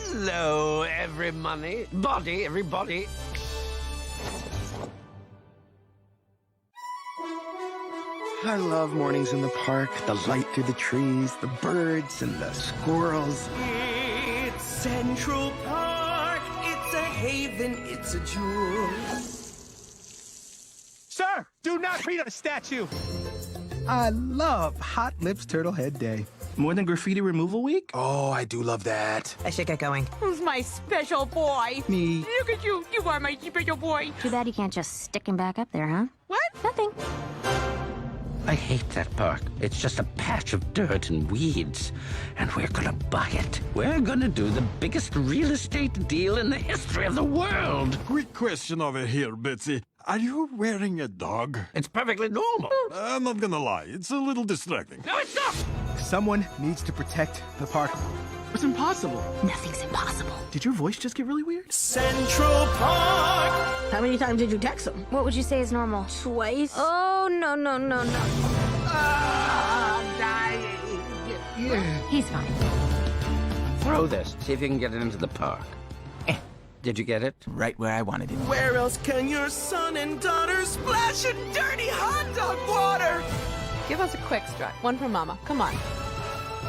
Hello, everybody. I love mornings in the park, the light through the trees, the birds and the squirrels. It's Central Park. It's a haven. It's a jewel. Sir, do not beat a statue. I love Hot Lips Turtlehead Day. More than Graffiti Removal Week? Oh, I do love that. I should get going. Who's my special boy? Me. Look at you. You are my special boy. Too bad you can't just stick him back up there, huh? What? Nothing. I hate that park. It's just a patch of dirt and weeds. And we're gonna buy it. We're gonna do the biggest real estate deal in the history of the world. Quick question over here, Betsy. Are you wearing a dog? It's perfectly normal. I'm not gonna lie, it's a little distracting. No, it's not! Someone needs to protect the park. It's impossible. Nothing's impossible. Did your voice just get really weird? Central Park. How many times did you text him? What would you say is normal? Twice? Oh, no. I'm dying. He's fine. Throw this. See if you can get it into the park. Did you get it? Right where I wanted it. Where else can your son and daughter splash in dirty hot dog water? Give us a quick strut. One for Mama. Come on.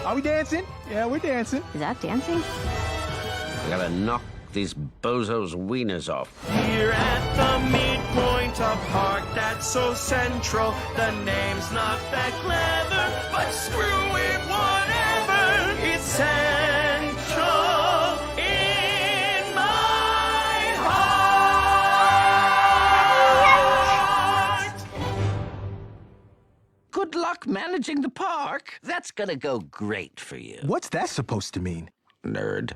Are we dancing? Yeah, we're dancing. Is that dancing? I gotta knock these bozos' wieners off. Here at the midpoint of park that's so central. The name's not that clever, but screw it, whatever. It's central in my heart. Good luck managing the park. That's gonna go great for you. What's that supposed to mean? Nerd.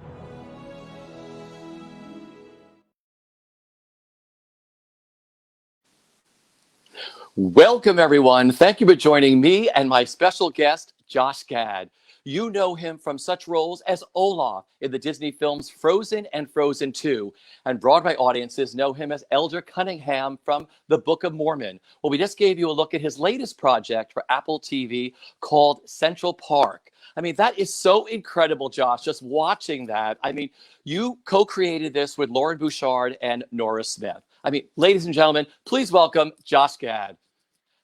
Welcome, everyone. Thank you for joining me and my special guest, Josh Gad. You know him from such roles as Olaf in the Disney films Frozen and Frozen 2. And Broadway audiences know him as Elder Cunningham from the Book of Mormon. Well, we just gave you a look at his latest project for Apple TV called Central Park. I mean, that is so incredible, Josh, just watching that. I mean, you co-created this with Lauren Bouchard and Nora Smith. I mean, ladies and gentlemen, please welcome Josh Gad.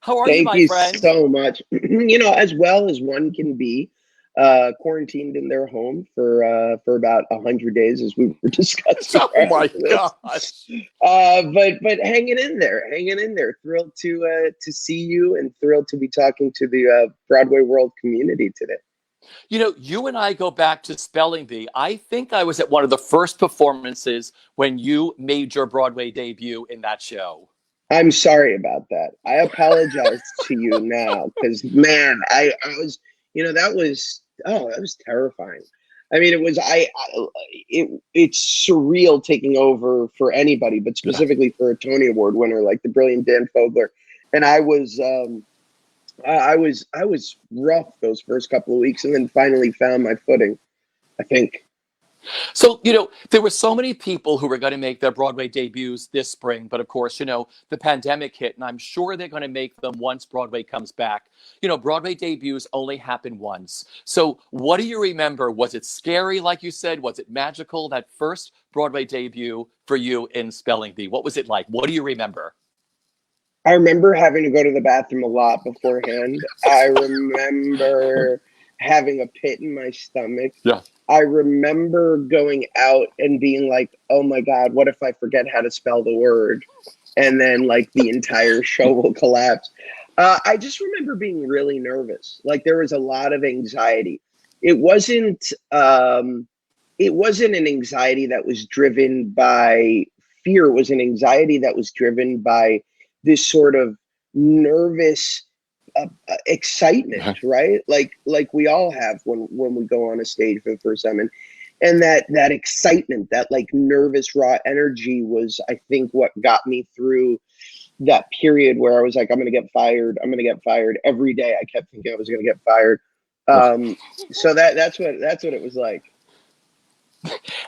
How are you, my friend? Thank you so much. As well as one can be, quarantined in their home for about 100 days, as we were discussing. Oh my gosh! But hanging in there. Thrilled to see you, and thrilled to be talking to the Broadway World community today. You know, you and I go back to Spelling Bee. I think I was at one of the first performances when you made your Broadway debut in that show. I'm sorry about that. I apologize to you now, because man, I was, that was terrifying. I mean, it's surreal taking over for anybody, but specifically for a Tony Award winner like the brilliant Dan Fogler. And I was rough those first couple of weeks, and then finally found my footing, I think. So, there were so many people who were going to make their Broadway debuts this spring. But of course, the pandemic hit, and I'm sure they're going to make them once Broadway comes back. Broadway debuts only happen once. So what do you remember? Was it scary, like you said? Was it magical, that first Broadway debut for you in Spelling Bee? What was it like? What do you remember? I remember having to go to the bathroom a lot beforehand. I remember having a pit in my stomach. Yeah. I remember going out and being like, oh my God, what if I forget how to spell the word? And then the entire show will collapse. I just remember being really nervous. There was a lot of anxiety. It wasn't an anxiety that was driven by fear. It was an anxiety that was driven by this sort of nervous excitement, right? Like we all have when we go on a stage for the first time, and that excitement, that nervous raw energy was, I think, what got me through that period where I was like, I'm gonna get fired every day. I kept thinking I was gonna get fired. So that's what it was like.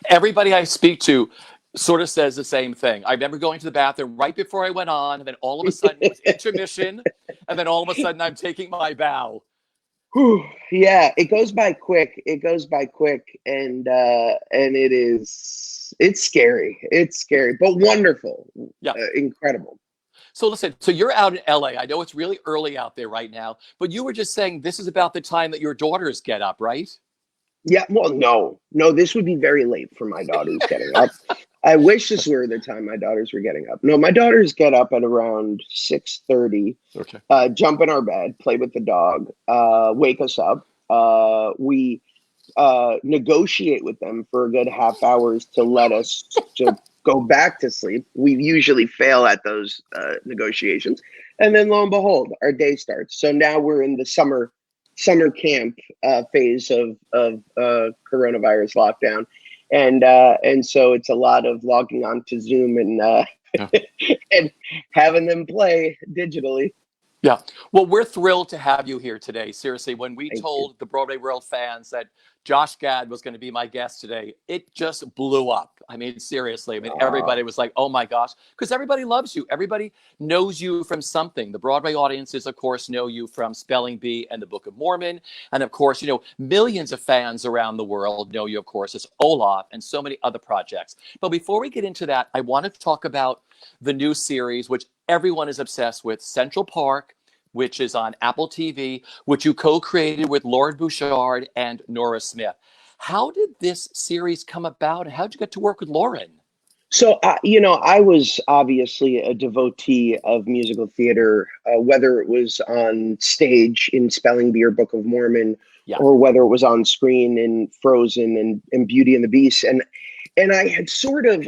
Everybody I speak to sort of says the same thing. I remember going to the bathroom right before I went on, and then all of a sudden it was intermission, and then all of a sudden I'm taking my bow. Whew, yeah, it goes by quick. It goes by quick, and it's scary. It's scary, but wonderful, Yeah. incredible. So listen, so you're out in LA. I know it's really early out there right now, but you were just saying this is about the time that your daughters get up, right? Yeah, well, no, this would be very late for my daughters getting up. I wish this were the time my daughters were getting up. No, my daughters get up at around 6:30. Okay. Jump in our bed, play with the dog, wake us up. We negotiate with them for a good half hours to let us to go back to sleep. We usually fail at those negotiations, and then lo and behold, our day starts. So now we're in the summer camp phase of coronavirus lockdown, and so it's a lot of logging on to Zoom and Yeah. and having them play digitally. Yeah. Well, we're thrilled to have you here today. Seriously, when we Thank you. told the Broadway World fans that Josh Gad was going to be my guest today, it just blew up. I mean, seriously. I mean, everybody was like, oh my gosh, because everybody loves you. Everybody knows you from something. The Broadway audiences, of course, know you from Spelling Bee and the Book of Mormon. And of course, millions of fans around the world know you, of course, as Olaf and so many other projects. But before we get into that, I want to talk about the new series, which everyone is obsessed with, Central Park, which is on Apple TV, which you co-created with Lauren Bouchard and Nora Smith. How did this series come about, and how did you get to work with Lauren? So, I was obviously a devotee of musical theater, whether it was on stage in Spelling Bee or Book of Mormon, Yeah. or whether it was on screen in Frozen and Beauty and the Beast. And I had sort of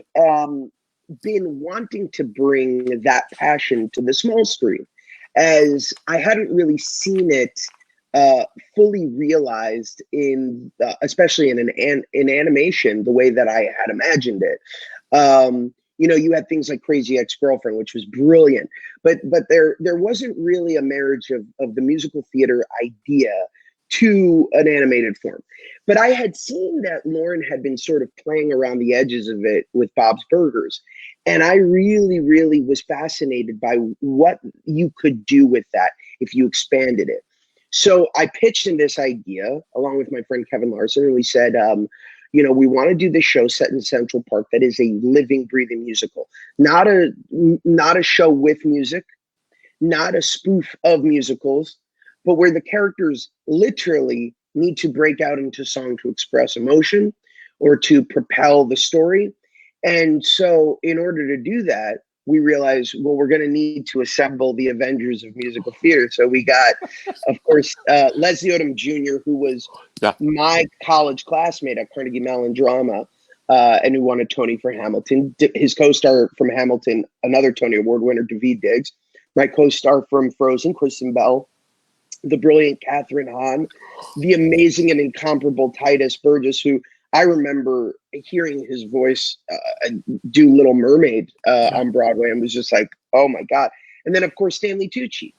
been wanting to bring that passion to the small screen, as I hadn't really seen it fully realized especially in animation, the way that I had imagined it. You had things like Crazy Ex-Girlfriend, which was brilliant, but there wasn't really a marriage of the musical theater idea to an animated form. But I had seen that Lauren had been sort of playing around the edges of it with Bob's Burgers. And I really, really was fascinated by what you could do with that if you expanded it. So I pitched in this idea along with my friend Kevin Larson, and we said, we want to do this show set in Central Park that is a living, breathing musical, not a show with music, not a spoof of musicals, but where the characters literally need to break out into song to express emotion or to propel the story. And so in order to do that, we realized, well, we're going to need to assemble the Avengers of musical theater. So we got, of course, Leslie Odom Jr., who was my college classmate at Carnegie Mellon Drama, and who won a Tony for Hamilton. His co-star from Hamilton, another Tony Award winner, Daveed Diggs. My co-star from Frozen, Kristen Bell. The brilliant Catherine Hahn. The amazing and incomparable Titus Burgess, who I remember hearing his voice do Little Mermaid on Broadway and was just like, oh my God. And then, of course, Stanley Tucci.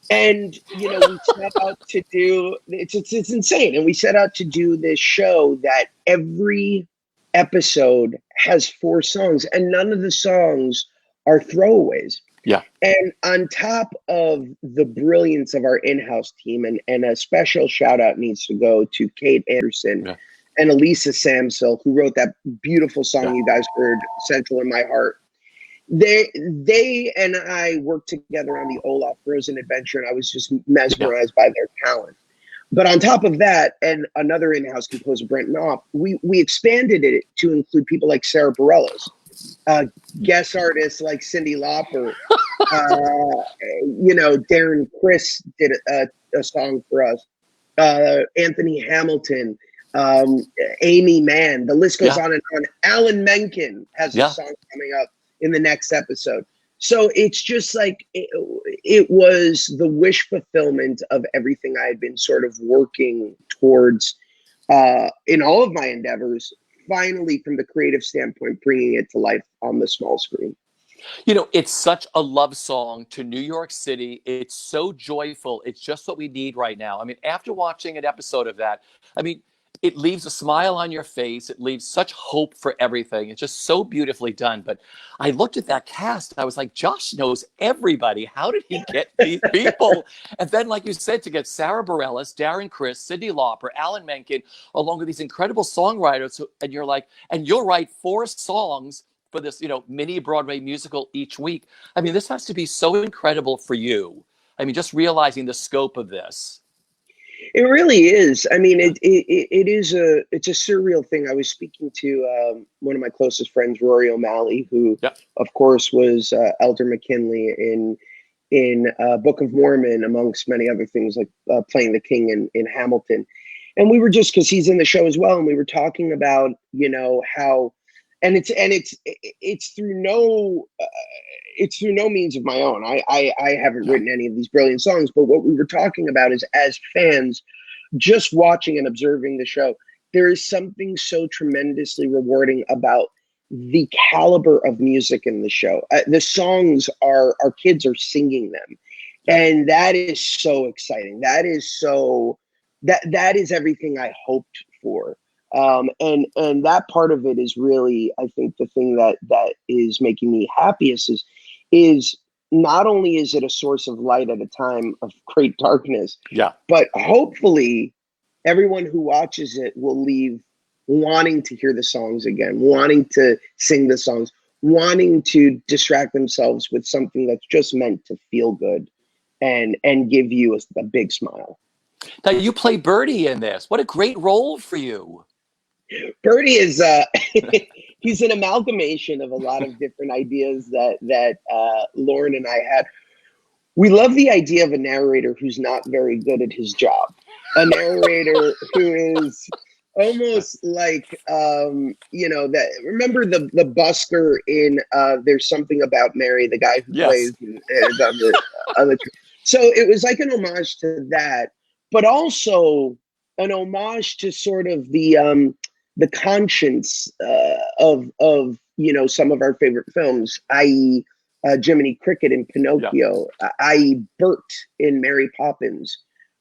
And, we set out to do, it's insane. And we set out to do this show that every episode has 4 songs, and none of the songs are throwaways. Yeah. And on top of the brilliance of our in-house team, and a special shout out needs to go to Kate Anderson and Elisa Samsil, who wrote that beautiful song you guys heard, Central in My Heart. They and I worked together on the Olaf Frozen adventure, and I was just mesmerized by their talent. But on top of that, and another in-house composer, Brent Knopf, we expanded it to include people like Sarah Bareilles, guest artists like Cyndi Lauper. Darren Criss did a song for us. Anthony Hamilton, Amy Mann. The list goes on and on. Alan Menken has a song coming up in the next episode. So it's just like it was the wish fulfillment of everything I had been sort of working towards in all of my endeavors. Finally, from the creative standpoint, bringing it to life on the small screen. It's such a love song to New York City. It's so joyful. It's just what we need right now. I mean, after watching an episode of that, I mean, it leaves a smile on your face. It leaves such hope for everything. It's just so beautifully done. But I looked at that cast and I was like, Josh knows everybody. How did he get these people? And then, like you said, to get Sarah Bareilles, Darren Criss, Cyndi Lauper, Alan Menken, along with these incredible songwriters, and you're like, and you'll write 4 songs for this, mini Broadway musical each week. I mean, this has to be so incredible for you. I mean, just realizing the scope of this. It really is. I mean, it's a surreal thing. I was speaking to one of my closest friends, Rory O'Malley, who, of course, was Elder McKinley in Book of Mormon, amongst many other things, like playing the king in Hamilton. And we were just, because he's in the show as well, and we were talking about, how, and it's through no means of my own. I haven't written any of these brilliant songs, but what we were talking about is, as fans, just watching and observing the show, there is something so tremendously rewarding about the caliber of music in the show. The songs our kids are singing them, and that is so exciting. That is everything I hoped for. And that part of it is really, I think, the thing that is making me happiest is not only is it a source of light at a time of great darkness, but hopefully everyone who watches it will leave wanting to hear the songs again, wanting to sing the songs, wanting to distract themselves with something that's just meant to feel good and give you a big smile. Now, you play Birdie in this. What a great role for you. Birdie is he's an amalgamation of a lot of different ideas that Lauren and I had. We love the idea of a narrator who's not very good at his job, a narrator who is almost like that. Remember the busker in There's Something About Mary, the guy who plays on the so it was like an homage to that, but also an homage to sort of the conscience of some of our favorite films, i.e. Jiminy Cricket in Pinocchio, i.e. Bert in Mary Poppins.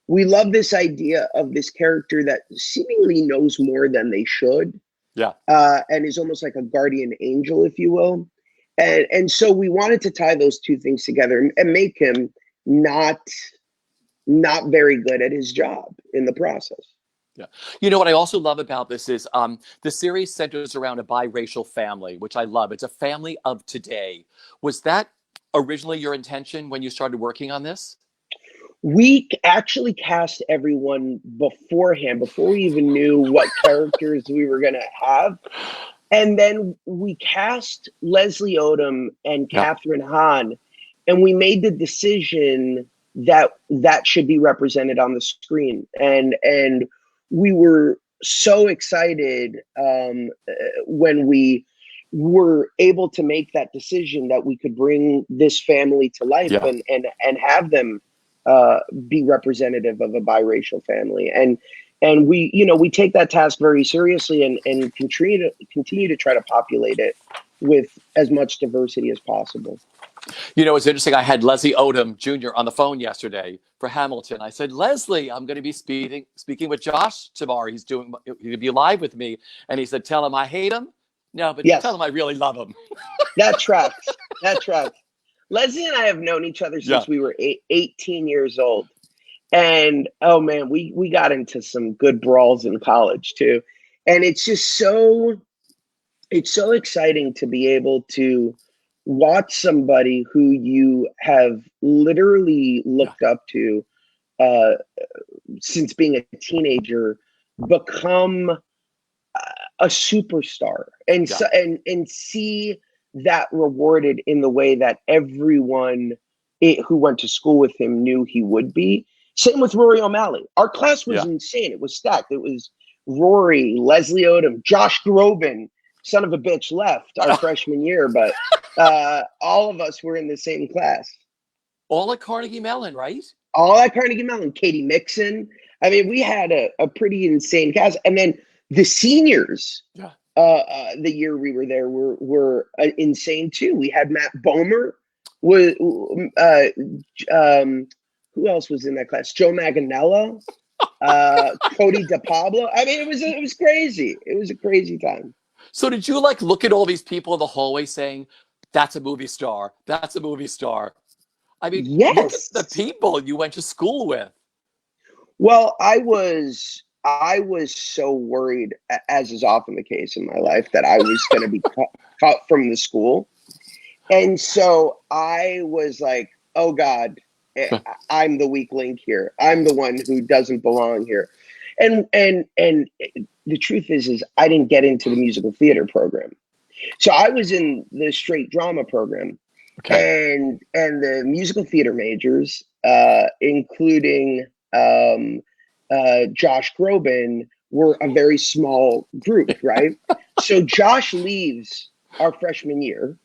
We love this idea of this character that seemingly knows more than they should, and is almost like a guardian angel, if you will. And so we wanted to tie those two things together and make him not very good at his job in the process. Yeah. You know what I also love about this is the series centers around a biracial family, which I love. It's a family of today. Was that originally your intention when you started working on this? We actually cast everyone beforehand, before we even knew what characters we were going to have. And then we cast Leslie Odom and Catherine Hahn, and we made the decision that should be represented on the screen. And we were so excited when we were able to make that decision that we could bring this family to life and have them be representative of a biracial family. And we take that task very seriously and continue to try to populate it with as much diversity as possible. It's interesting. I had Leslie Odom Jr. on the phone yesterday for Hamilton. I said, Leslie, I'm going to be speaking with Josh tomorrow. He'll be live with me. And he said, tell him I hate him. No, but tell him I really love him. That tracks. Leslie and I have known each other since we were 18 years old. And, oh, man, we got into some good brawls in college, too. And it's just so exciting to be able to watch somebody who you have literally looked up to since being a teenager become a superstar and see that rewarded in the way that everyone who went to school with him knew he would be. Same with Rory O'Malley. Our class was insane. It was stacked. It was Rory, Leslie Odom, Josh Groban, son of a bitch, left our freshman year, but all of us were in the same class. All at Carnegie Mellon, right? All at Carnegie Mellon. Katie Mixon. I mean, we had a pretty insane cast. And then the seniors, the year we were there, were insane too. We had Matt Bomer. Who else was in that class? Joe Manganiello. Cody DePablo. I mean, it was crazy. It was a crazy time. So did you like look at all these people in the hallway saying, "That's a movie star. That's a movie star"? I mean, look at Yes. the people you went to school with. Well, I was so worried, as is often the case in my life, that I was going to be cut from the school. And so I was like, oh God, I'm the weak link here. I'm the one who doesn't belong here. And the truth is I didn't get into the musical theater program. So I was in the straight drama program. Okay. And the musical theater majors, including Josh Groban, were a very small group, right? So Josh leaves our freshman year.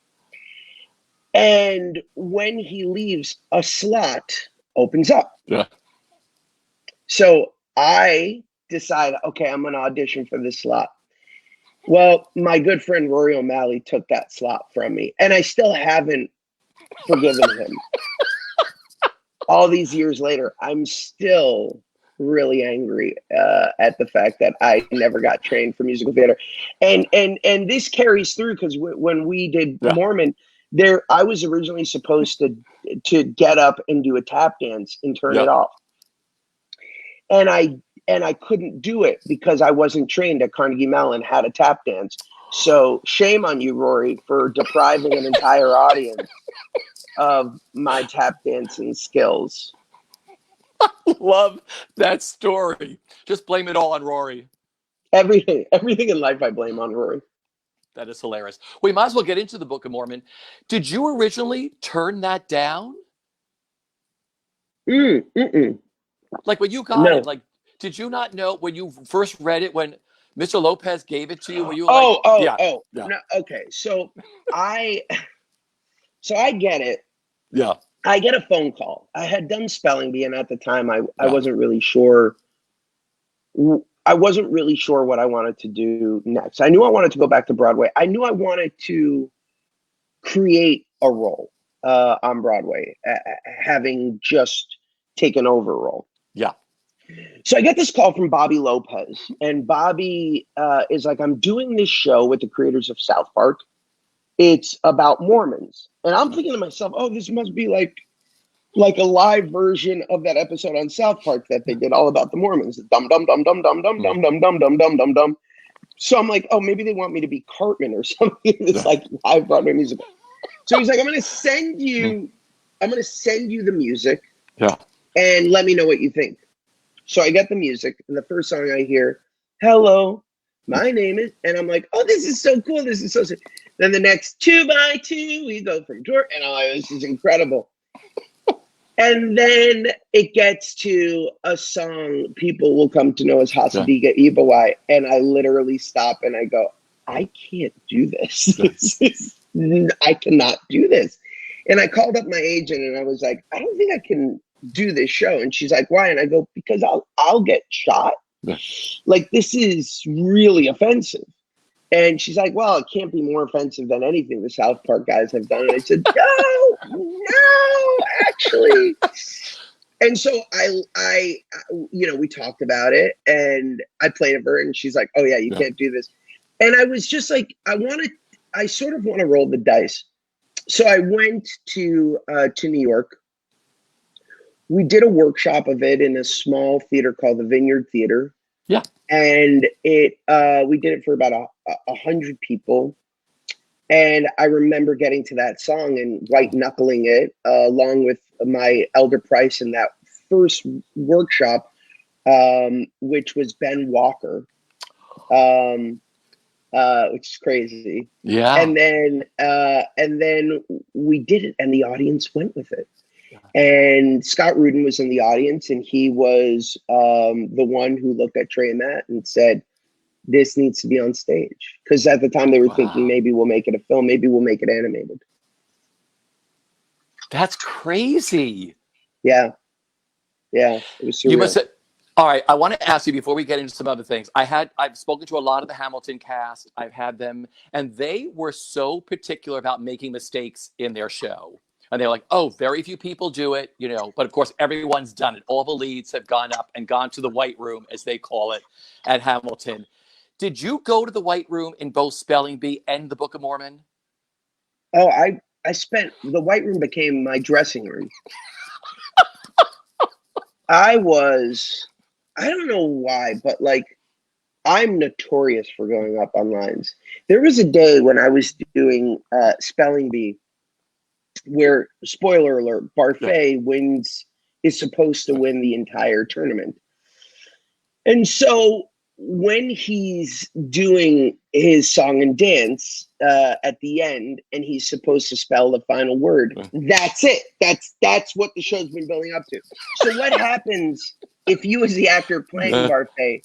And when he leaves, a slot opens up. Yeah. So I decide, okay, I'm going to audition for this slot. Well, my good friend Rory O'Malley took that slot from me, and I still haven't forgiven him. All these years later, I'm still really angry at the fact that I never got trained for musical theater. And this carries through because when we did Mormon, I was originally supposed to get up and do a tap dance and turn it off. And I couldn't do it because I wasn't trained at Carnegie Mellon how to tap dance. So shame on you, Rory, for depriving an entire audience of my tap dancing skills. Love that story. Just blame it all on Rory. Everything in life I blame on Rory. That is hilarious. We might as well get into the Book of Mormon. Did you originally turn that down? Like when you got it, like, did you not know when you first read it, when Mr. Lopez gave it to you? Were you like, no, okay. So I get it. Yeah. I get a phone call. I had done spelling bee, and at the time I wasn't really sure. I wasn't really sure what I wanted to do next. I knew I wanted to go back to Broadway. I knew I wanted to create a role on Broadway, having just taken over a role. Yeah. So I get this call from Bobby Lopez, and Bobby is like, I'm doing this show with the creators of South Park. It's about Mormons. And I'm thinking to myself, oh, this must be like a live version of that episode on South Park that they did all about the Mormons. Dum dum dum dum dum dum dum dum dum dum dum dum dum. So I'm like, oh, maybe they want me to be Cartman or something. It's like live Broadway musical. So he's like, I'm gonna send you the music. Yeah. And let me know what you think. So I get the music, and the first song I hear, hello, my name is, and I'm like, oh, this is so cool. This is so sick. Then the next 2 by 2, we go from Jordan, and I'm like, this is incredible. And then it gets to a song people will come to know as Hasadiga Ibawai, and I literally stop and I go, I can't do this. I cannot do this. And I called up my agent and I was like, I don't think I can do this show. And she's like, why? And I go, because I'll get shot. Like, this is really offensive. And she's like, well, it can't be more offensive than anything the South Park guys have done. And I said, no, actually. And so I, we talked about it and I played it for her and she's like, oh yeah, you can't do this. And I was just like, I sort of want to roll the dice. So I went to New York. We did a workshop of it in a small theater called the Vineyard Theater. Yeah. And we did it for about 100 people. And I remember getting to that song and white knuckling it along with my elder Price in that first workshop, which was Ben Walker, which is crazy. Yeah. And then we did it and the audience went with it. And Scott Rudin was in the audience, and he was the one who looked at Trey and Matt and said, this needs to be on stage. Because at the time they were thinking, maybe we'll make it a film, maybe we'll make it animated. That's crazy. Yeah. Yeah. It was surreal. You must have, all right, I want to ask you before we get into some other things. I've spoken to a lot of the Hamilton cast. I've had them, and they were so particular about making mistakes in their show. And they're like, oh, very few people do it, you know, but of course everyone's done it. All the leads have gone up and gone to the White Room, as they call it, at Hamilton. Did you go to the White Room in both Spelling Bee and the Book of Mormon? Oh, I spent, the White Room became my dressing room. I don't know why, but like, I'm notorious for going up on lines. There was a day when I was doing Spelling Bee where, spoiler alert, Barfay is supposed to win the entire tournament. And so when he's doing his song and dance at the end, and he's supposed to spell the final word, that's it. That's what the show's been building up to. So what happens if you, as the actor playing Barfay,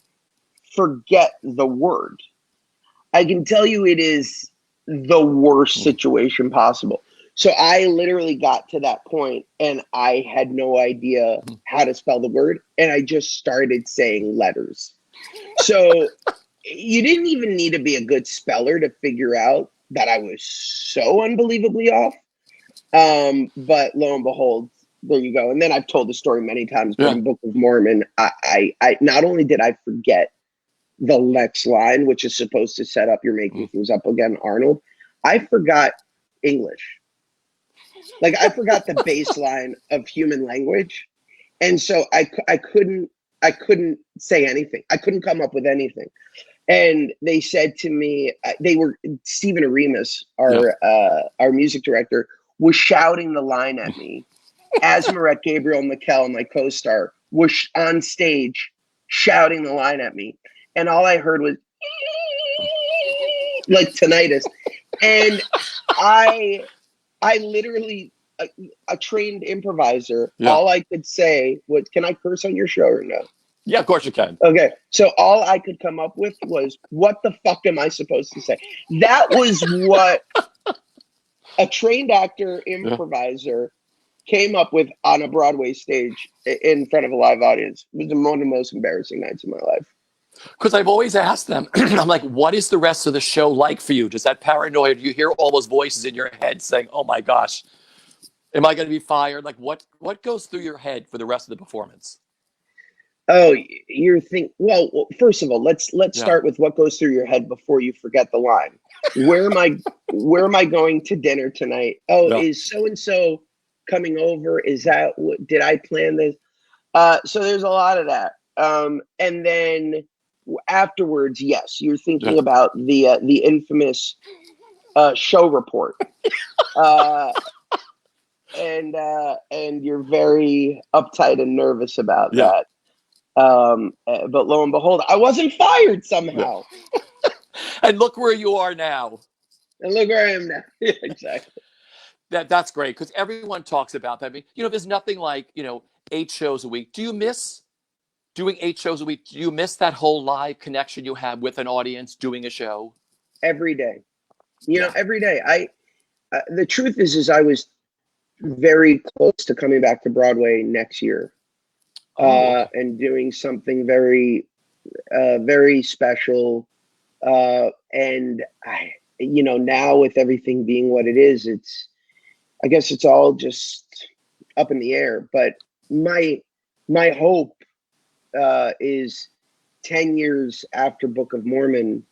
forget the word? I can tell you it is the worst situation possible. So I literally got to that point and I had no idea how to spell the word, and I just started saying letters. So you didn't even need to be a good speller to figure out that I was so unbelievably off. But lo and behold, there you go. And then I've told the story many times, but in Book of Mormon, I not only did I forget the next line, which is supposed to set up "You're making things up again, Arnold," I forgot English. Like, I forgot the baseline of human language. And so I couldn't say anything. I couldn't come up with anything. And they said to me, Stephen Aremus, our music director, was shouting the line at me as Marette Gabriel McKell, my co-star, was on stage shouting the line at me. And all I heard was like tinnitus. And I literally, a trained improviser, all I could say was, can I curse on your show or no? Yeah, of course you can. Okay, so all I could come up with was, what the fuck am I supposed to say? That was what a trained actor, improviser came up with on a Broadway stage in front of a live audience. It was one of the most embarrassing nights of my life. Because I've always asked them, I'm like, what is the rest of the show like for you? Does that paranoia, do you hear all those voices in your head saying, oh my gosh, am I going to be fired? Like, what goes through your head for the rest of the performance? Oh, you're thinking, well, first of all, let's start with what goes through your head before you forget the line. Where am I going to dinner tonight? Oh, is so-and-so coming over? Is that, did I plan this? So there's a lot of that. And then afterwards, yes, you're thinking about the infamous show report. And you're very uptight and nervous about that. But lo and behold, I wasn't fired somehow. And look where you are now. And look where I am now. Yeah, exactly. That's great, because everyone talks about that. I mean, you know, there's nothing like, 8 shows a week. Do you miss doing 8 shows a week? Do you miss that whole live connection you have with an audience doing a show? Every day. Every day. The truth is I was very close to coming back to Broadway next year. And doing something very, very special. And now with everything being what it is, I guess it's all just up in the air. But my hope is 10 years after Book of Mormon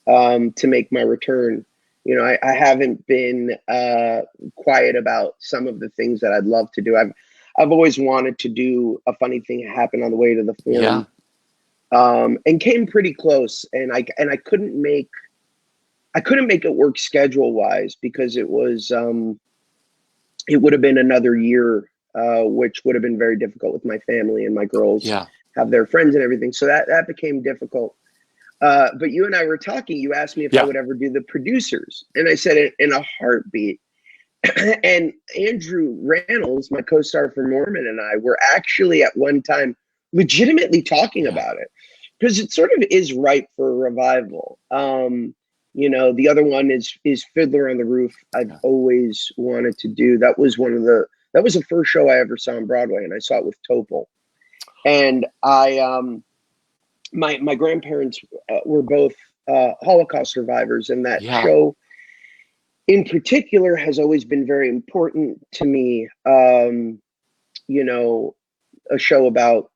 to make my return. I haven't been quiet about some of the things that I'd love to do. I've always wanted to do a funny thing happen on the way to the Forum, and came pretty close. And I couldn't make it work schedule wise, because it was it would have been another year, which would have been very difficult with my family, and my girls have their friends and everything. So that became difficult. But you and I were talking. You asked me if I would ever do the producers, and I said it in a heartbeat. And Andrew Rannells, my co-star for Mormon, and I were actually at one time legitimately talking about it, because it sort of is ripe for a revival. The other one is Fiddler on the Roof. I've always wanted to do. That was the first show I ever saw on Broadway, and I saw it with Topol. And my grandparents were both Holocaust survivors, and that show, in particular has always been very important to me. You know, a show about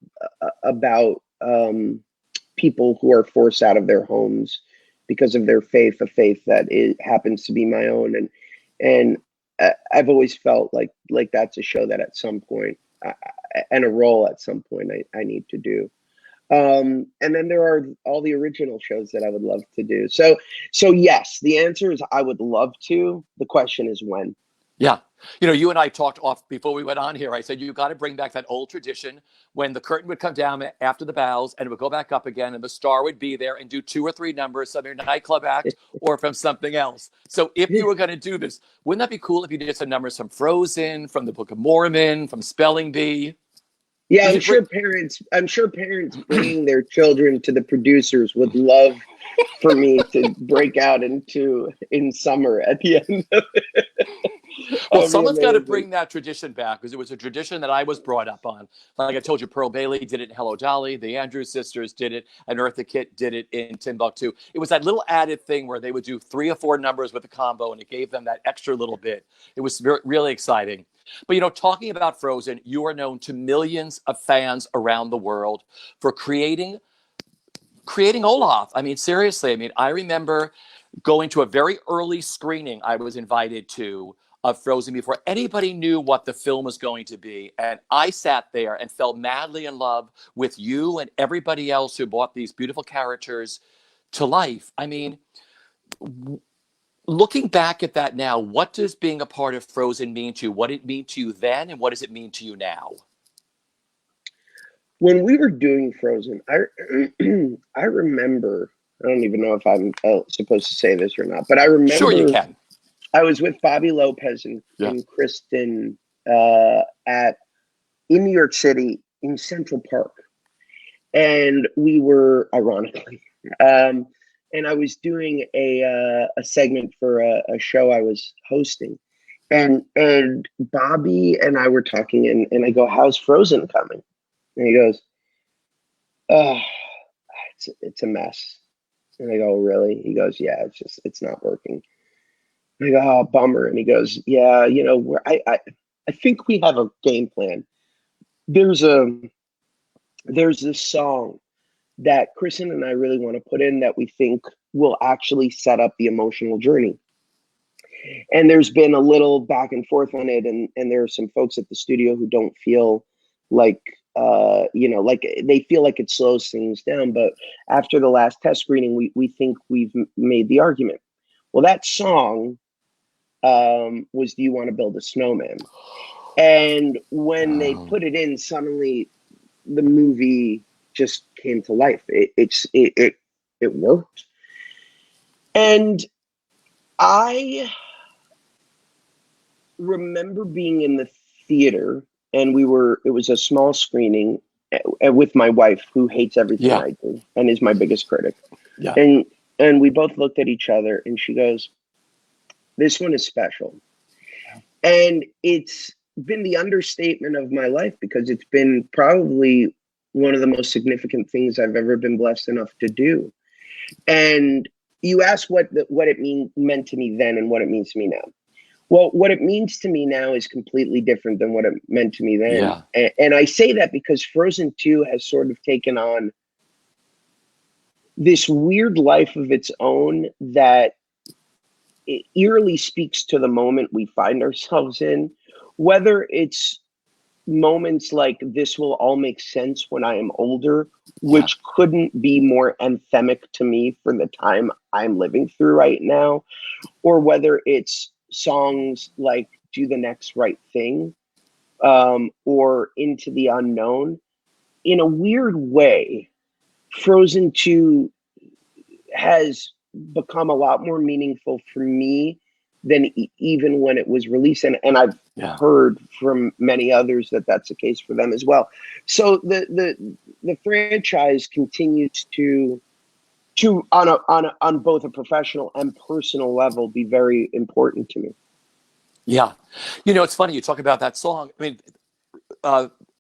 people who are forced out of their homes because of their faith, a faith that happens to be my own, and I've always felt like that's a show that at some point and a role at some point I need to do. And then there are all the original shows that I would love to do. So yes, the answer is I would love to. The question is when. Yeah. You know, you and I talked off before we went on here. I said, you got to bring back that old tradition when the curtain would come down after the bows and it would go back up again and the star would be there and do 2 or 3 numbers from your nightclub act or from something else. So if you were going to do this, wouldn't that be cool if you did some numbers from Frozen, from the Book of Mormon, from Spelling Bee? Yeah, I'm sure parents bringing their children to the producers would love for me to break out in summer at the end of it. Well, someone's got to bring that tradition back because it was a tradition that I was brought up on. Like I told you, Pearl Bailey did it in Hello Dolly. The Andrews sisters did it, and Eartha Kitt did it in Timbuktu. It was that little added thing where they would do 3 or 4 numbers with a combo, and it gave them that extra little bit. It was really exciting. But, you know, talking about Frozen, you are known to millions of fans around the world for creating Olaf. I mean, seriously. I mean, I remember going to a very early screening I was invited to of Frozen before anybody knew what the film was going to be. And I sat there and fell madly in love with you and everybody else who brought these beautiful characters to life. I mean, looking back at that now, what does being a part of Frozen mean to you? What did it mean to you then, and what does it mean to you now? When we were doing Frozen, I remember, I don't even know if I'm supposed to say this or not, but I remember. Sure, you can. I was with Bobby Lopez and Kristen in New York City in Central Park. And we were, ironically, and I was doing a segment for a show I was hosting. And Bobby and I were talking, and I go, "How's Frozen coming?" And he goes, "Oh, it's a mess." And I go, "Really?" He goes, "Yeah, it's not working." I go, "Oh, bummer." And he goes, "Yeah, you know, I think we have a game plan. There's this song that Kristen and I really want to put in that we think will actually set up the emotional journey." And there's been a little back and forth on it, and there are some folks at the studio who don't feel like like they feel like it slows things down. But after the last test screening, we think we've made the argument. Well, that song was "Do You Want to Build a Snowman?" And when they put it in, suddenly the movie just came to life. It worked. And I remember being in the theater, and it was a small screening with my wife, who hates everything I do and is my biggest critic. Yeah. And we both looked at each other, and she goes, "This one is special." And it's been the understatement of my life, because it's been probably one of the most significant things I've ever been blessed enough to do. And you asked what it meant to me then and what it means to me now. Well, what it means to me now is completely different than what it meant to me then. Yeah. And I say that because Frozen 2 has sort of taken on this weird life of its own that it eerily speaks to the moment we find ourselves in, whether it's moments like "This will all make sense when I am older," which couldn't be more anthemic to me for the time I'm living through right now, or whether it's songs like "Do the Next Right Thing," or "Into the Unknown." In a weird way, Frozen 2 has become a lot more meaningful for me than even when it was released. And I've heard from many others that that's the case for them as well. So the franchise continues to on both a professional and personal level be very important to me. Yeah. You know, it's funny you talk about that song. I mean,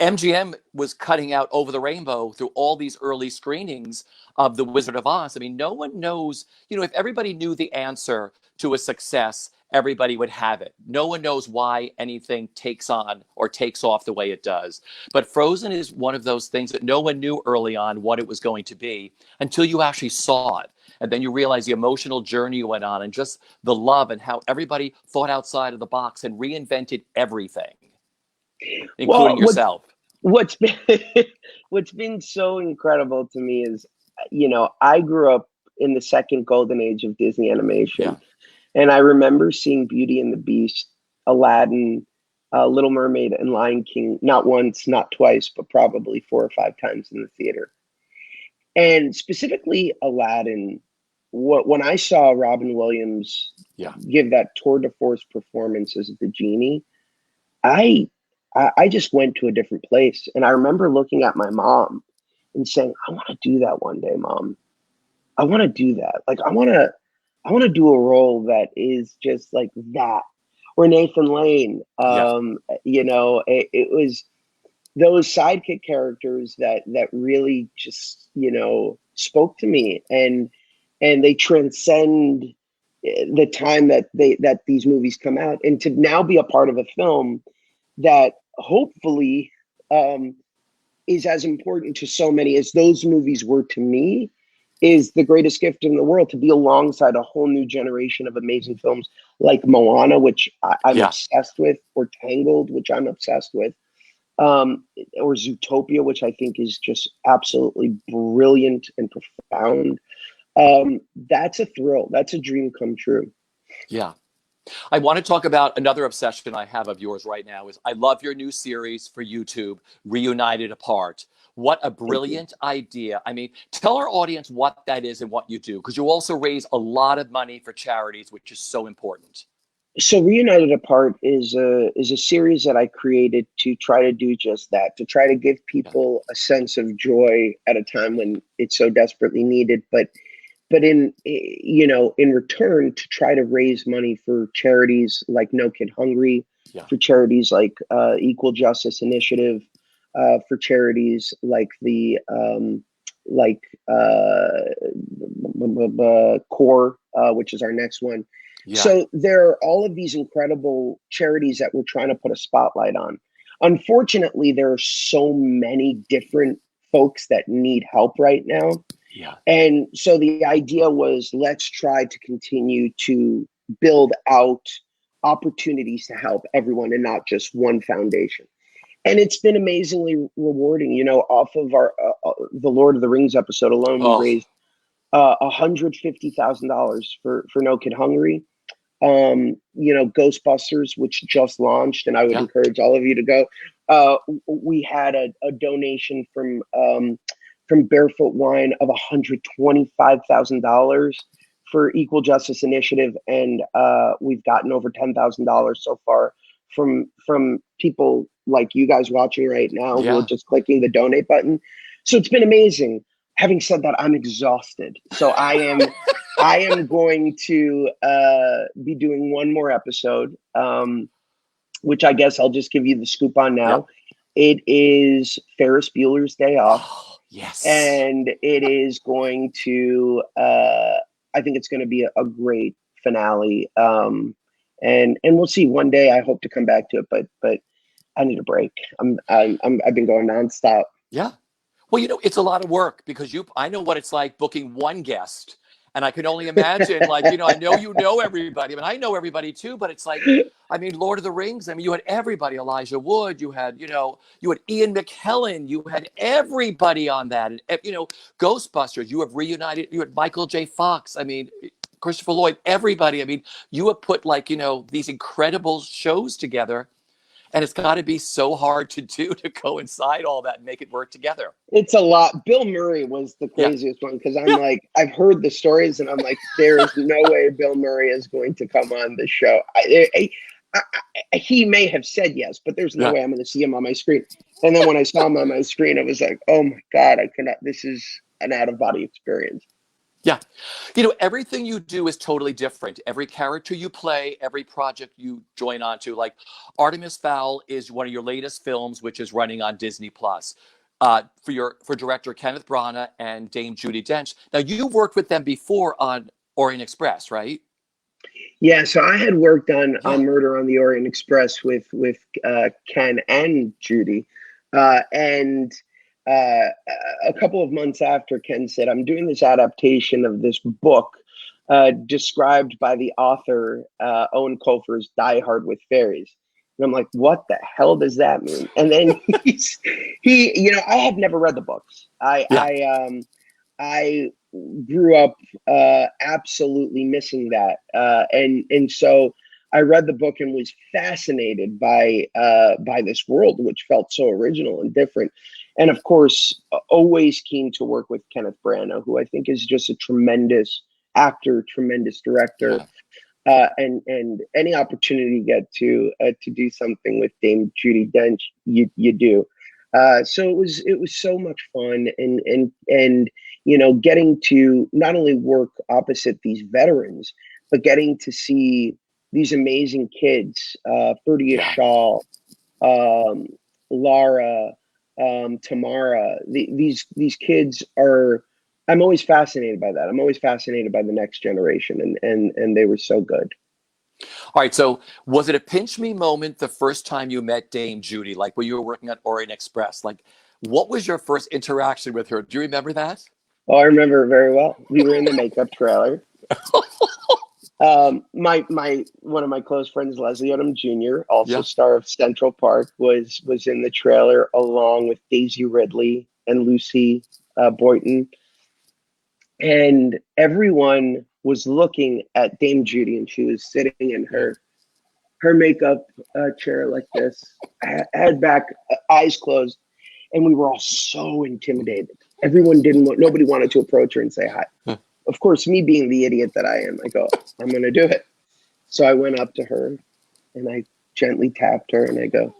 MGM was cutting out Over the Rainbow through all these early screenings of The Wizard of Oz. I mean, no one knows, if everybody knew the answer to a success, everybody would have it. No one knows why anything takes on or takes off the way it does. But Frozen is one of those things that no one knew early on what it was going to be until you actually saw it. And then you realize the emotional journey you went on and just the love and how everybody thought outside of the box and reinvented everything, including yourself. What's been what's been so incredible to me is, I grew up in the second golden age of Disney animation. Yeah. And I remember seeing Beauty and the Beast, Aladdin, Little Mermaid, and Lion King, not once, not twice, but probably 4 or 5 times in the theater. And specifically Aladdin, when I saw Robin Williams give that tour de force performance as the genie, I just went to a different place. And I remember looking at my mom and saying, I want to do that one day, Mom. I want to do that. Like, I want to do a role that is just like that. Or Nathan Lane, it was those sidekick characters that really just, spoke to me, and they transcend the time that these movies come out, and to now be a part of a film that hopefully is as important to so many as those movies were to me, is the greatest gift in the world, to be alongside a whole new generation of amazing films like Moana, which I'm obsessed with, or Tangled, which I'm obsessed with, or Zootopia, which I think is just absolutely brilliant and profound. That's a thrill. That's a dream come true. Yeah. I want to talk about another obsession I have of yours right now. Is I love your new series for YouTube, Reunited Apart. What a brilliant idea. I mean, tell our audience what that is and what you do, because you also raise a lot of money for charities, which is so important. So Reunited Apart is a series that I created to try to do just that, to try to give people a sense of joy at a time when it's so desperately needed, but in return, to try to raise money for charities like No Kid Hungry, for charities like Equal Justice Initiative, for charities like the CORE, which is our next one. Yeah. So there are all of these incredible charities that we're trying to put a spotlight on. Unfortunately, there are so many different folks that need help right now. Yeah. And so the idea was, let's try to continue to build out opportunities to help everyone and not just one foundation. And it's been amazingly rewarding. Off of our the Lord of the Rings episode alone, we raised $150,000 for No Kid Hungry. Ghostbusters, which just launched, and I would encourage all of you to go. We had a donation from Barefoot Wine of $125,000 for Equal Justice Initiative, and we've gotten over $10,000 so far from people like you guys watching right now who are just clicking the donate button. So it's been amazing. Having said that, I'm exhausted, so I am going to be doing one more episode, which I guess I'll just give you the scoop on now. It is Ferris Bueller's Day Off. Yes. And it is going to, I think it's going to be a great finale. And we'll see. One day I hope to come back to it, but I need a break. I've been going nonstop. Yeah. Well, it's a lot of work, because I know what it's like booking one guest. And I can only imagine, I know you know everybody. I mean, I know everybody too, but it's like, Lord of the Rings. You had everybody, Elijah Wood. You had Ian McKellen. You had everybody on that. And, Ghostbusters. You have reunited. You had Michael J. Fox. Christopher Lloyd. Everybody. You have put these incredible shows together. And it's got to be so hard to do, to coincide all that and make it work together. It's a lot. Bill Murray was the craziest one, because I'm like, I've heard the stories and I'm like, there is no way Bill Murray is going to come on the show. He may have said yes, but there's no way I'm going to see him on my screen. And then when I saw him on my screen, I was like, oh my God, I cannot. This is an out of body experience. Yeah. Everything you do is totally different. Every character you play, every project you join onto, like Artemis Fowl is one of your latest films, which is running on Disney Plus. For director Kenneth Branagh and Dame Judi Dench. Now, you've worked with them before on Orient Express, right? Yeah, so I had worked on Yeah. Murder on the Orient Express with Ken and Judy, and a couple of months after, Ken said, "I'm doing this adaptation of this book described by the author Owen Colfer's Die Hard with Fairies." And I'm like, "What the hell does that mean?" And then I had never read the books. I grew up absolutely missing that, and so I read the book and was fascinated by this world, which felt so original and different. And of course, always keen to work with Kenneth Branagh, who I think is just a tremendous actor, tremendous director. And any opportunity you get to do something with Dame Judi Dench, you do. So it was so much fun, and getting to not only work opposite these veterans, but getting to see these amazing kids, Ferdia Shaw, Lara, Tamara. These kids are. I'm always fascinated by that. I'm always fascinated by the next generation, and they were so good. All right. So was it a pinch me moment the first time you met Dame Judi, like when you were working at Orient Express? Like, what was your first interaction with her? Do you remember that? Oh, I remember very well. We were in the makeup trailer. My one of my close friends, Leslie Odom Jr., also star of Central Park, was in the trailer along with Daisy Ridley and Lucy Boynton. And everyone was looking at Dame Judi, and she was sitting in her makeup chair like this, head back, eyes closed, and we were all so intimidated. Nobody wanted to approach her and say hi. Of course, me being the idiot that I am, I go, I'm going to do it. So I went up to her and I gently tapped her and I go,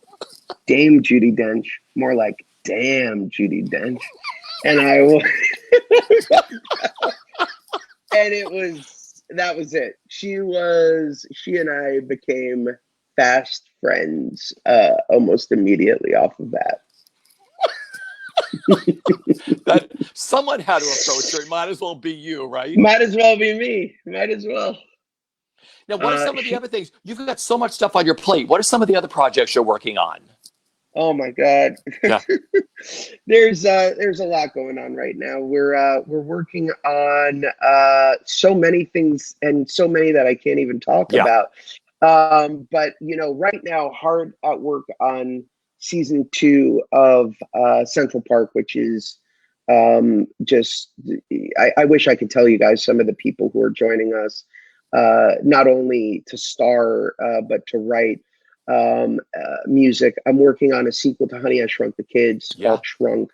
Dame Judi Dench, more like damn Judi Dench. And that was it. She and I became fast friends almost immediately off of that. That someone had to approach her. It might as well be you, right? Might as well be me. Might as well. Now, what are some of the other things? You've got so much stuff on your plate. What are some of the other projects you're working on? Oh my God. Yeah. There's a lot going on right now. We're working on so many things, and so many that I can't even talk about. But right now, hard at work on season 2 of Central Park, which is just I wish I could tell you guys some of the people who are joining us, not only to star but to write music. I'm working on a sequel to Honey, I Shrunk the Kids called Shrunk.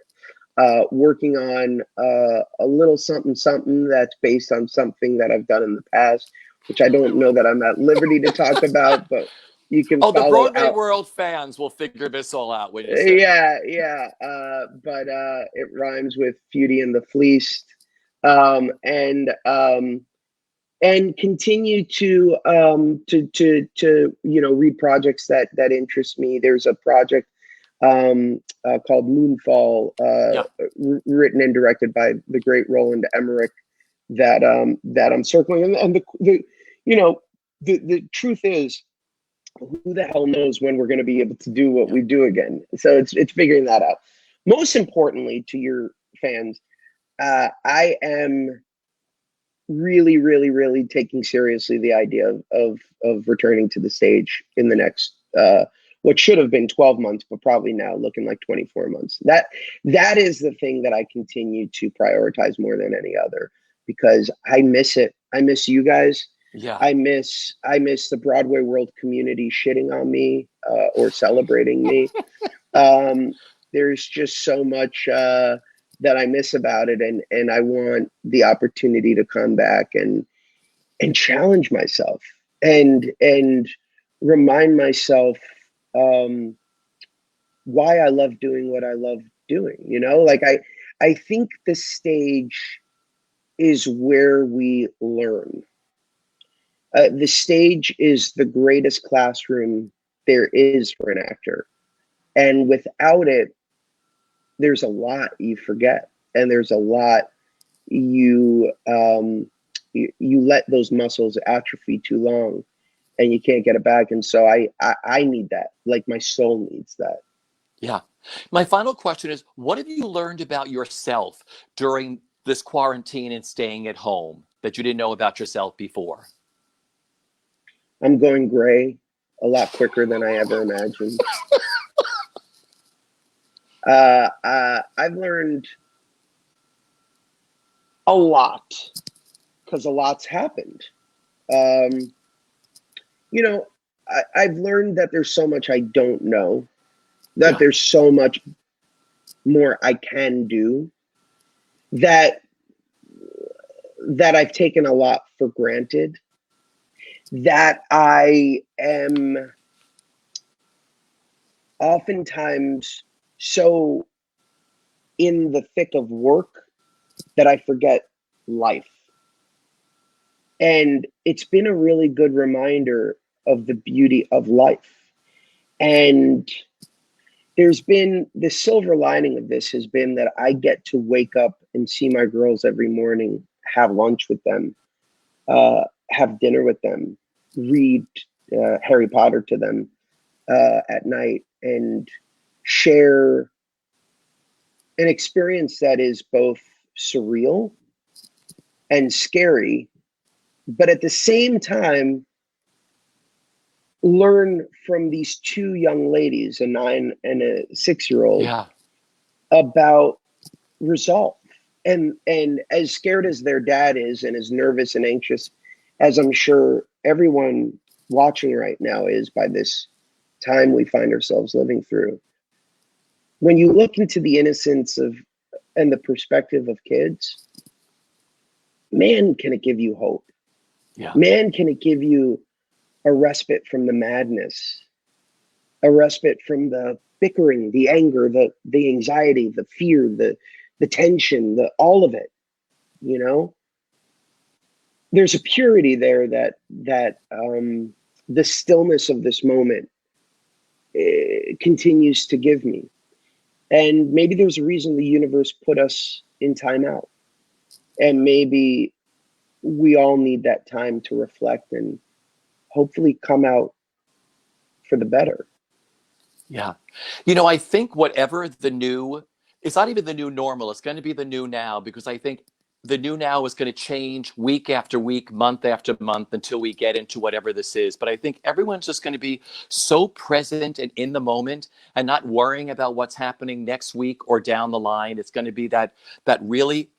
Working on a little something that's based on something that I've done in the past, which I don't know that I'm at liberty to talk about, but you can follow. The Broadway world fans will figure this all out when you say but it rhymes with Beauty and the Fleeced. And continue to read projects that interest me. There's a project called Moonfall, written and directed by the great Roland Emmerich, that I'm circling. And the truth is, who the hell knows when we're going to be able to do what we do again? So it's figuring that out. Most importantly, to your fans, I am really, really, really taking seriously the idea of returning to the stage in the next what should have been 12 months, but probably now looking like 24 months. That is the thing that I continue to prioritize more than any other, because I miss it. I miss you guys. Yeah. I miss the Broadway world community shitting on me or celebrating me. There's just so much that I miss about it, and I want the opportunity to come back and challenge myself and remind myself why I love doing what I love doing. Like I think the stage is where we learn. The stage is the greatest classroom there is for an actor. And without it, there's a lot you forget. And there's a lot you let those muscles atrophy too long and you can't get it back. And so I need that. Like my soul needs that. Yeah. My final question is, what have you learned about yourself during this quarantine and staying at home that you didn't know about yourself before? I'm going gray a lot quicker than I ever imagined. I've learned a lot because a lot's happened. You know, I've learned that there's so much I don't know, that there's so much more I can do, that I've taken a lot for granted, that I am oftentimes so in the thick of work that I forget life. And it's been a really good reminder of the beauty of life. And there's been the silver lining of this has been that I get to wake up and see my girls every morning, have lunch with them, have dinner with them, read Harry Potter to them at night, and share an experience that is both surreal and scary, but at the same time, learn from these two young ladies, a 9 and a 6-year-old, about resolve. And as scared as their dad is, and as nervous and anxious as I'm sure everyone watching right now is by this time we find ourselves living through, when you look into the innocence of and the perspective of kids, man, can it give you hope. Yeah. Man, can it give you a respite from the madness, a respite from the bickering, the anger, the anxiety, the fear, the tension, all of it. You know, there's a purity there that the stillness of this moment continues to give me. And maybe there's a reason the universe put us in timeout. And maybe we all need that time to reflect and hopefully come out for the better. Yeah. You know, I think whatever the new, it's not even the new normal, it's going to be the new now, because I think the new now is going to change week after week, month after month, until we get into whatever this is. But I think everyone's just going to be so present and in the moment and not worrying about what's happening next week or down the line. It's going to be that really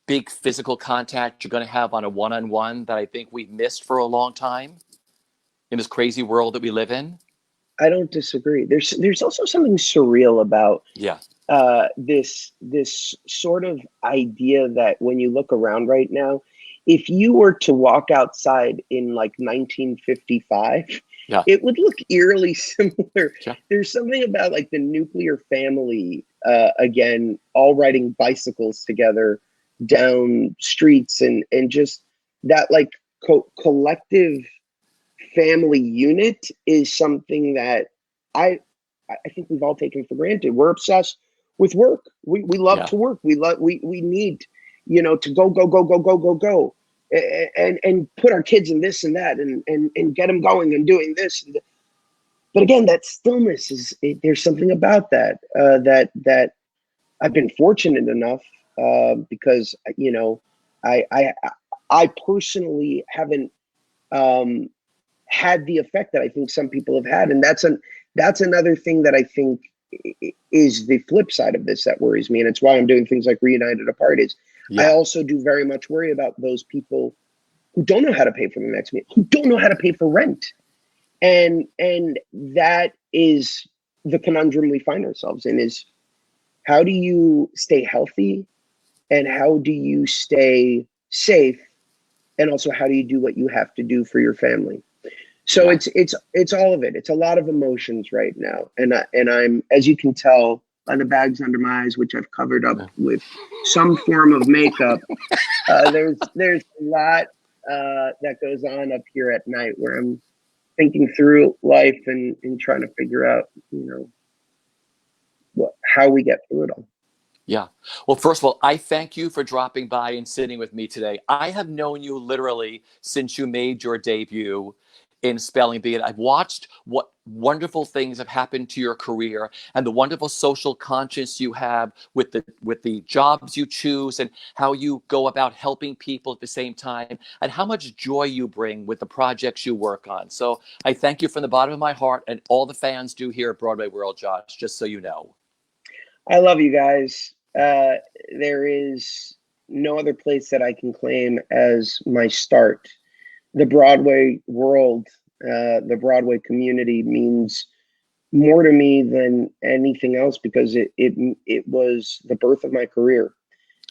big physical contact you're going to have on a one-on-one that I think we've missed for a long time in this crazy world that we live in. I don't disagree. There's also something surreal about this sort of idea that when you look around right now, if you were to walk outside in like 1955, it would look eerily similar. Yeah. There's something about like the nuclear family, again, all riding bicycles together down streets, and just that like collective family unit is something that I think we've all taken for granted. We're obsessed with work. We love to work. We need, you know, to go and put our kids in this and that and get them going and doing this. But again, that stillness there's something about that that I've been fortunate enough because, you know, I personally haven't had the effect that I think some people have had. And that's another thing that I think is the flip side of this that worries me. And it's why I'm doing things like Reunited Apart is I also do very much worry about those people who don't know how to pay for the next meal, who don't know how to pay for rent. And that is the conundrum we find ourselves in, is how do you stay healthy and how do you stay safe? And also, how do you do what you have to do for your family? So it's all of it. It's a lot of emotions right now. And I'm, as you can tell by the bags under my eyes, which I've covered up with some form of makeup, There's a lot that goes on up here at night where I'm thinking through life and trying to figure out, how we get through it all. Yeah. Well, first of all, I thank you for dropping by and sitting with me today. I have known you literally since you made your debut in Spelling Bee, and I've watched what wonderful things have happened to your career and the wonderful social conscience you have with the jobs you choose and how you go about helping people at the same time and how much joy you bring with the projects you work on. So I thank you from the bottom of my heart, and all the fans do here at Broadway World, Josh, just so you know. I love you guys. There is no other place that I can claim as my start. The Broadway world, the Broadway community means more to me than anything else because it was the birth of my career.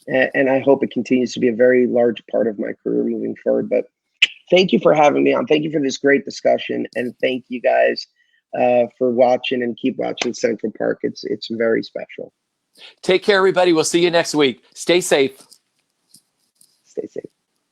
And I hope it continues to be a very large part of my career moving forward. But thank you for having me on. Thank you for this great discussion. And thank you guys for watching, and keep watching Central Park. It's very special. Take care, everybody. We'll see you next week. Stay safe. Stay safe.